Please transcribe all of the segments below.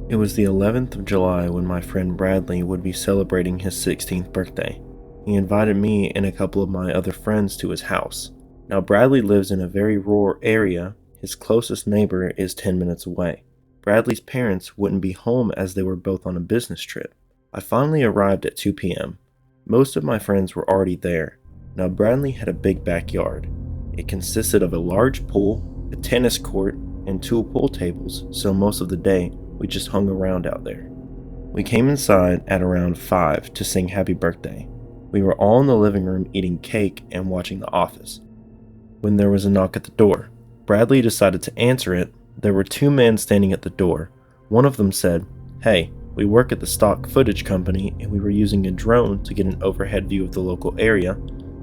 It was the 11th of July when my friend Bradley would be celebrating his 16th birthday. He invited me and a couple of my other friends to his house. Now, Bradley lives in a very rural area. His closest neighbor is 10 minutes away. Bradley's parents wouldn't be home as they were both on a business trip. I finally arrived at 2 p.m. Most of my friends were already there. Now, Bradley had a big backyard. It consisted of a large pool, a tennis court, and 2 pool tables, so most of the day we just hung around out there. We came inside at around 5 to sing happy birthday. We were all in the living room eating cake and watching The Office, when there was a knock at the door. Bradley decided to answer it. There were 2 men standing at the door. One of them said, "Hey, we work at the stock footage company and we were using a drone to get an overhead view of the local area,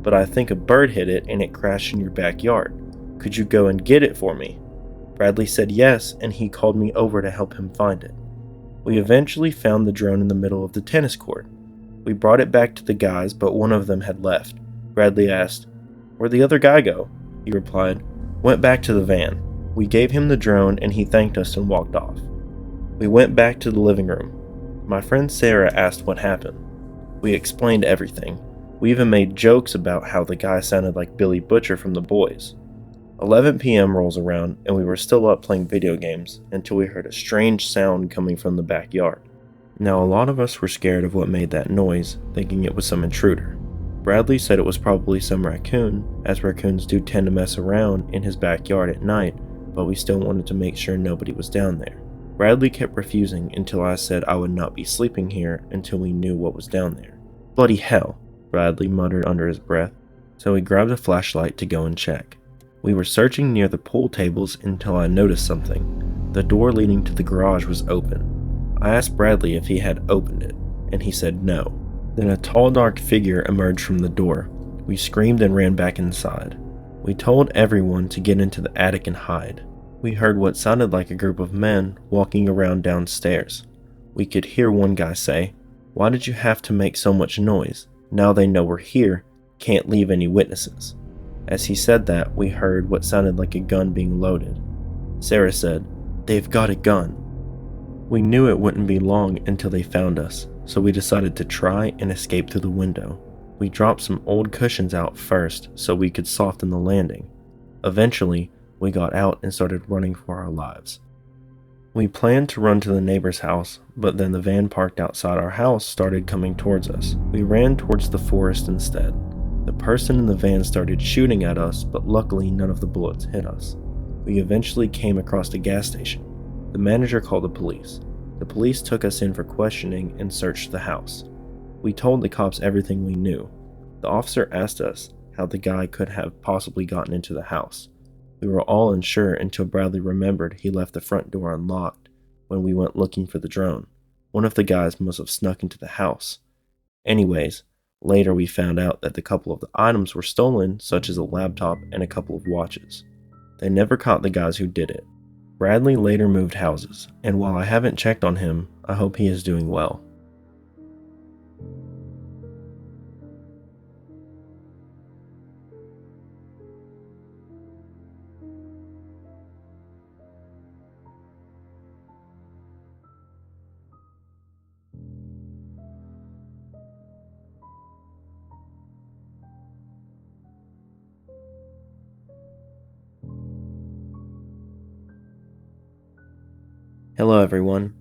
but I think a bird hit it and it crashed in your backyard. Could you go and get it for me?" Bradley said yes, and he called me over to help him find it. We eventually found the drone in the middle of the tennis court. We brought it back to the guys, but one of them had left. Bradley asked, "Where'd the other guy go?" He replied, "Went back to the van." We gave him the drone and he thanked us and walked off. We went back to the living room. My friend Sarah asked what happened. We explained everything. We even made jokes about how the guy sounded like Billy Butcher from The Boys. 11 p.m. rolls around and we were still up playing video games until we heard a strange sound coming from the backyard. Now, a lot of us were scared of what made that noise, thinking it was some intruder. Bradley said it was probably some raccoon, as raccoons do tend to mess around in his backyard at night, but we still wanted to make sure nobody was down there. Bradley kept refusing until I said I would not be sleeping here until we knew what was down there. "Bloody hell," Bradley muttered under his breath, so he grabbed a flashlight to go and check. We were searching near the pool tables until I noticed something. The door leading to the garage was open. I asked Bradley if he had opened it, and he said no. Then a tall, dark figure emerged from the door. We screamed and ran back inside. We told everyone to get into the attic and hide. We heard what sounded like a group of men walking around downstairs. We could hear one guy say, "Why did you have to make so much noise? Now they know we're here, can't leave any witnesses." As he said that, we heard what sounded like a gun being loaded. Sarah said, "They've got a gun." We knew it wouldn't be long until they found us, so we decided to try and escape through the window. We dropped some old cushions out first so we could soften the landing. Eventually, we got out and started running for our lives. We planned to run to the neighbor's house, but then the van parked outside our house started coming towards us. We ran towards the forest instead. The person in the van started shooting at us, but luckily none of the bullets hit us. We eventually came across a gas station. The manager called the police. The police took us in for questioning and searched the house. We told the cops everything we knew. The officer asked us how the guy could have possibly gotten into the house. We were all unsure until Bradley remembered he left the front door unlocked when we went looking for the drone. One of the guys must have snuck into the house. Anyways, later we found out that a couple of the items were stolen, such as a laptop and a couple of watches. They never caught the guys who did it. Bradley later moved houses, and while I haven't checked on him, I hope he is doing well. Hello everyone.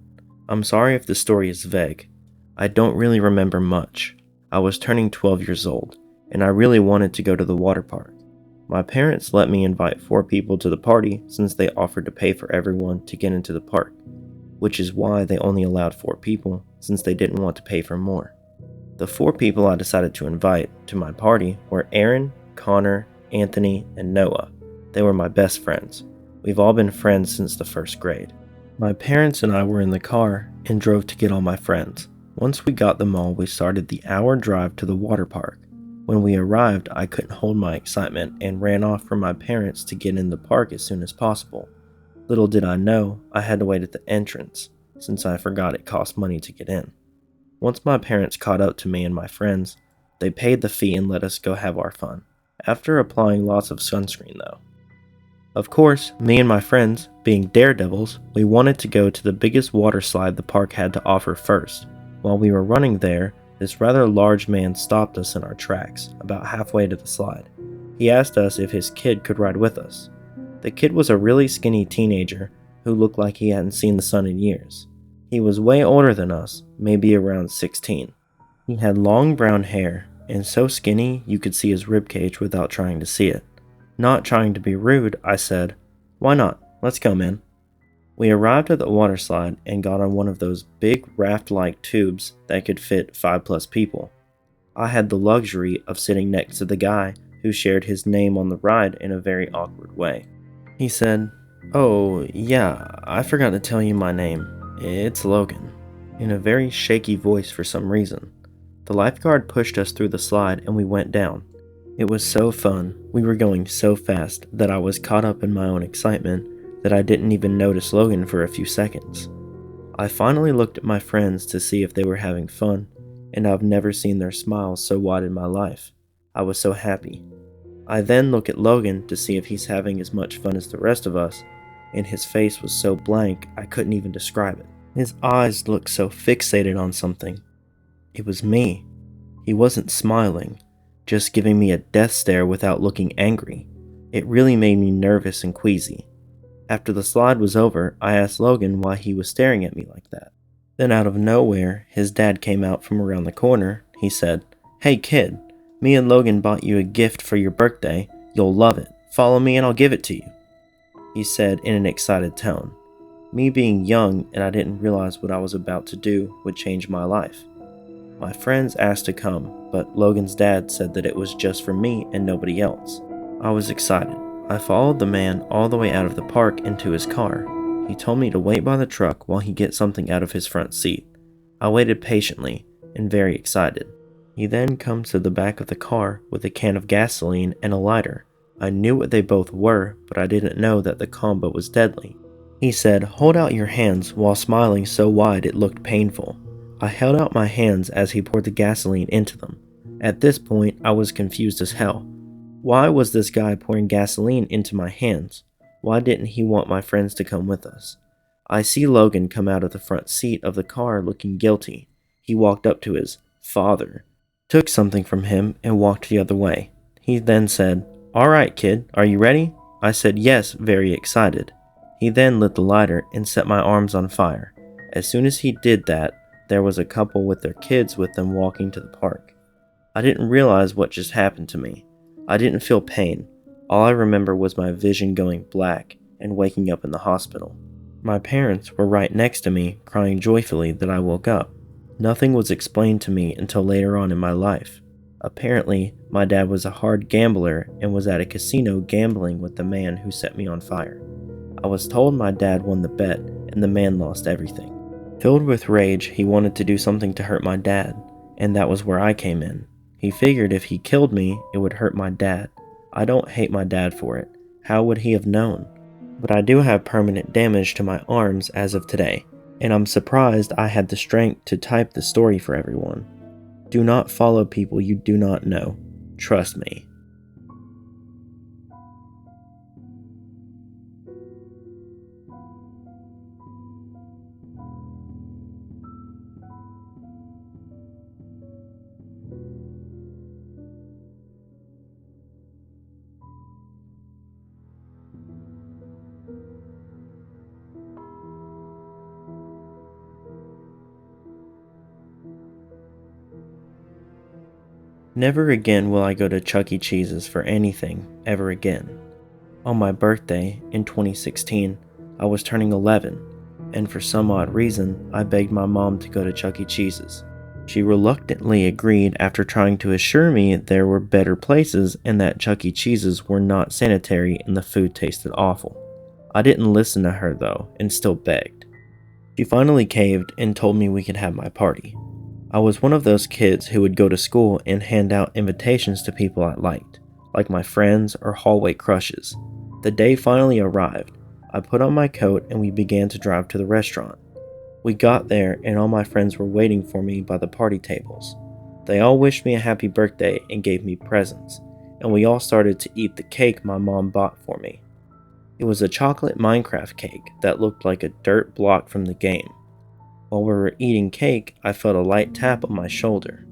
I'm sorry if the story is vague. I don't really remember much. I was turning 12 years old, and I really wanted to go to the water park. My parents let me invite 4 people to the party since they offered to pay for everyone to get into the park, which is why they only allowed 4 people since they didn't want to pay for more. The 4 people I decided to invite to my party were Aaron, Connor, Anthony, and Noah. They were my best friends. We've all been friends since the 1st grade. My parents and I were in the car and drove to get all my friends. Once we got them all, we started the hour drive to the water park. When we arrived, I couldn't hold my excitement and ran off from my parents to get in the park as soon as possible. Little did I know, I had to wait at the entrance, since I forgot it cost money to get in. Once my parents caught up to me and my friends, they paid the fee and let us go have our fun, after applying lots of sunscreen though. Of course, me and my friends, being daredevils, we wanted to go to the biggest water slide the park had to offer first. While we were running there, this rather large man stopped us in our tracks, about halfway to the slide. He asked us if his kid could ride with us. The kid was a really skinny teenager who looked like he hadn't seen the sun in years. He was way older than us, maybe around 16. He had long brown hair, and so skinny you could see his ribcage without trying to see it. Not trying to be rude, I said, "Why not? Let's go, man." We arrived at the water slide and got on one of those big raft-like tubes that could fit 5+ people. I had the luxury of sitting next to the guy who shared his name on the ride in a very awkward way. He said, "Oh, yeah, I forgot to tell you my name. It's Logan," in a very shaky voice for some reason. The lifeguard pushed us through the slide and we went down. It was so fun. We were going so fast that I was caught up in my own excitement that I didn't even notice Logan for a few seconds. I finally looked at my friends to see if they were having fun, and I've never seen their smiles so wide in my life. I was so happy. I then look at Logan to see if he's having as much fun as the rest of us, and his face was so blank I couldn't even describe it. His eyes looked so fixated on something. It was me. He wasn't smiling, just giving me a death stare without looking angry. It really made me nervous and queasy. After the slide was over, I asked Logan why he was staring at me like that. Then out of nowhere, his dad came out from around the corner. He said, "Hey kid, me and Logan bought you a gift for your birthday. You'll love it. Follow me and I'll give it to you," he said in an excited tone. Me being young and I didn't realize what I was about to do would change my life. My friends asked to come, but Logan's dad said that it was just for me and nobody else. I was excited. I followed the man all the way out of the park into his car. He told me to wait by the truck while he gets something out of his front seat. I waited patiently and very excited. He then comes to the back of the car with a can of gasoline and a lighter. I knew what they both were, but I didn't know that the combo was deadly. He said, "Hold out your hands," while smiling so wide it looked painful. I held out my hands as he poured the gasoline into them. At this point, I was confused as hell. Why was this guy pouring gasoline into my hands? Why didn't he want my friends to come with us? I see Logan come out of the front seat of the car looking guilty. He walked up to his father, took something from him, and walked the other way. He then said, "All right, kid, are you ready?" I said yes, very excited. He then lit the lighter and set my arms on fire. As soon as he did that, there was a couple with their kids with them walking to the park. I didn't realize what just happened to me. I didn't feel pain. All I remember was my vision going black and waking up in the hospital. My parents were right next to me, crying joyfully that I woke up. Nothing was explained to me until later on in my life. Apparently, my dad was a hard gambler and was at a casino gambling with the man who set me on fire. I was told my dad won the bet and the man lost everything. Filled with rage, he wanted to do something to hurt my dad, and that was where I came in. He figured if he killed me, it would hurt my dad. I don't hate my dad for it. How would he have known? But I do have permanent damage to my arms as of today, and I'm surprised I had the strength to type the story for everyone. Do not follow people you do not know. Trust me. Never again will I go to Chuck E. Cheese's for anything, ever again. On my birthday, in 2016, I was turning 11, and for some odd reason, I begged my mom to go to Chuck E. Cheese's. She reluctantly agreed after trying to assure me there were better places and that Chuck E. Cheese's were not sanitary and the food tasted awful. I didn't listen to her though, and still begged. She finally caved and told me we could have my party. I was one of those kids who would go to school and hand out invitations to people I liked, like my friends or hallway crushes. The day finally arrived. I put on my coat and we began to drive to the restaurant. We got there and all my friends were waiting for me by the party tables. They all wished me a happy birthday and gave me presents, and we all started to eat the cake my mom bought for me. It was a chocolate Minecraft cake that looked like a dirt block from the game. While we were eating cake, I felt a light tap on my shoulder.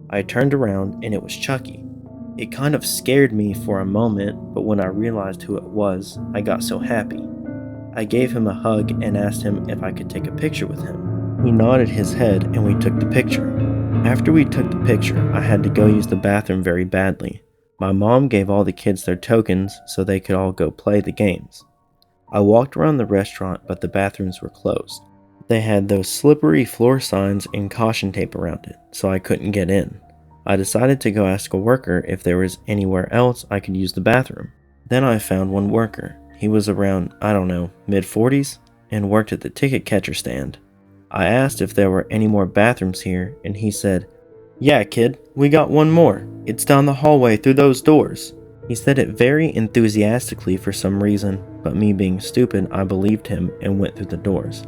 I turned around and it was Chucky. It kind of scared me for a moment, but when I realized who it was, I got so happy. I gave him a hug and asked him if I could take a picture with him. He nodded his head and we took the picture. After we took the picture, I had to go use the bathroom very badly. My mom gave all the kids their tokens so they could all go play the games. I walked around the restaurant, but the bathrooms were closed. They had those slippery floor signs and caution tape around it, so I couldn't get in. I decided to go ask a worker if there was anywhere else I could use the bathroom. Then I found one worker. He was around, mid-40s, and worked at the ticket catcher stand. I asked if there were any more bathrooms here, and he said, "Yeah, kid, we got one more. It's down the hallway through those doors." He said it very enthusiastically for some reason, but me being stupid, I believed him and went through the doors.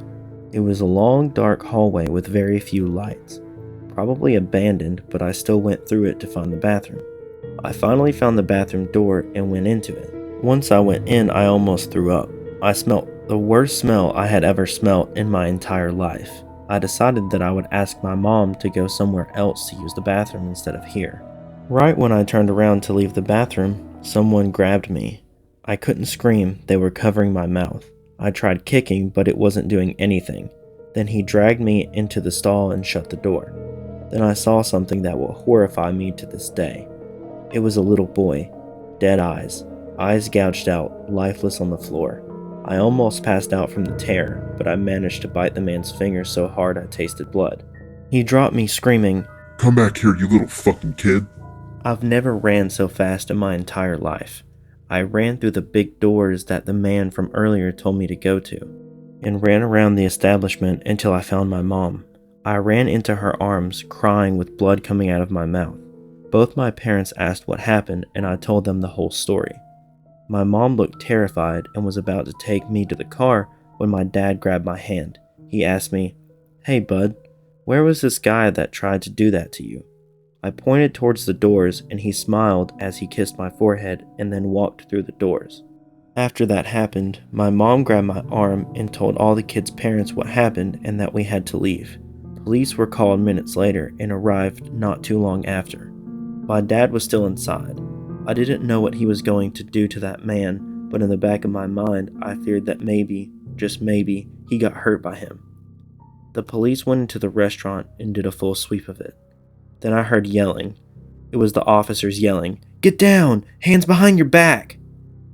It was a long, dark hallway with very few lights. Probably abandoned, but I still went through it to find the bathroom. I finally found the bathroom door and went into it. Once I went in, I almost threw up. I smelled the worst smell I had ever smelt in my entire life. I decided that I would ask my mom to go somewhere else to use the bathroom instead of here. Right when I turned around to leave the bathroom, someone grabbed me. I couldn't scream, they were covering my mouth. I tried kicking, but it wasn't doing anything. Then he dragged me into the stall and shut the door. Then I saw something that will horrify me to this day. It was a little boy, dead eyes gouged out, lifeless on the floor. I almost passed out from the terror, but I managed to bite the man's finger so hard I tasted blood. He dropped me screaming, "Come back here, you little fucking kid." I've never ran so fast in my entire life. I ran through the big doors that the man from earlier told me to go to, and ran around the establishment until I found my mom. I ran into her arms, crying with blood coming out of my mouth. Both my parents asked what happened, and I told them the whole story. My mom looked terrified and was about to take me to the car when my dad grabbed my hand. He asked me, "Hey bud, where was this guy that tried to do that to you?" I pointed towards the doors and he smiled as he kissed my forehead and then walked through the doors. After that happened, my mom grabbed my arm and told all the kids' parents what happened and that we had to leave. Police were called minutes later and arrived not too long after. My dad was still inside. I didn't know what he was going to do to that man, but in the back of my mind, I feared that maybe, just maybe, he got hurt by him. The police went into the restaurant and did a full sweep of it. Then I heard yelling. It was the officers yelling, "Get down! Hands behind your back!"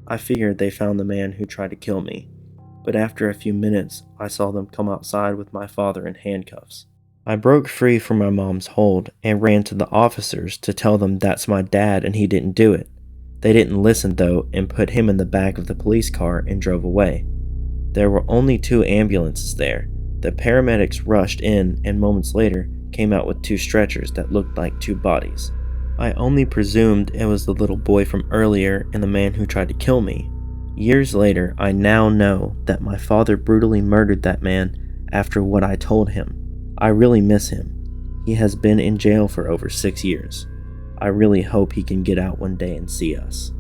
I figured they found the man who tried to kill me, but after a few minutes, I saw them come outside with my father in handcuffs. I broke free from my mom's hold and ran to the officers to tell them that's my dad and he didn't do it. They didn't listen though and put him in the back of the police car and drove away. There were only 2 ambulances there. The paramedics rushed in and moments later came out with 2 stretchers that looked like 2 bodies. I only presumed it was the little boy from earlier and the man who tried to kill me. Years later, I now know that my father brutally murdered that man after what I told him. I really miss him. He has been in jail for over 6 years. I really hope he can get out one day and see us.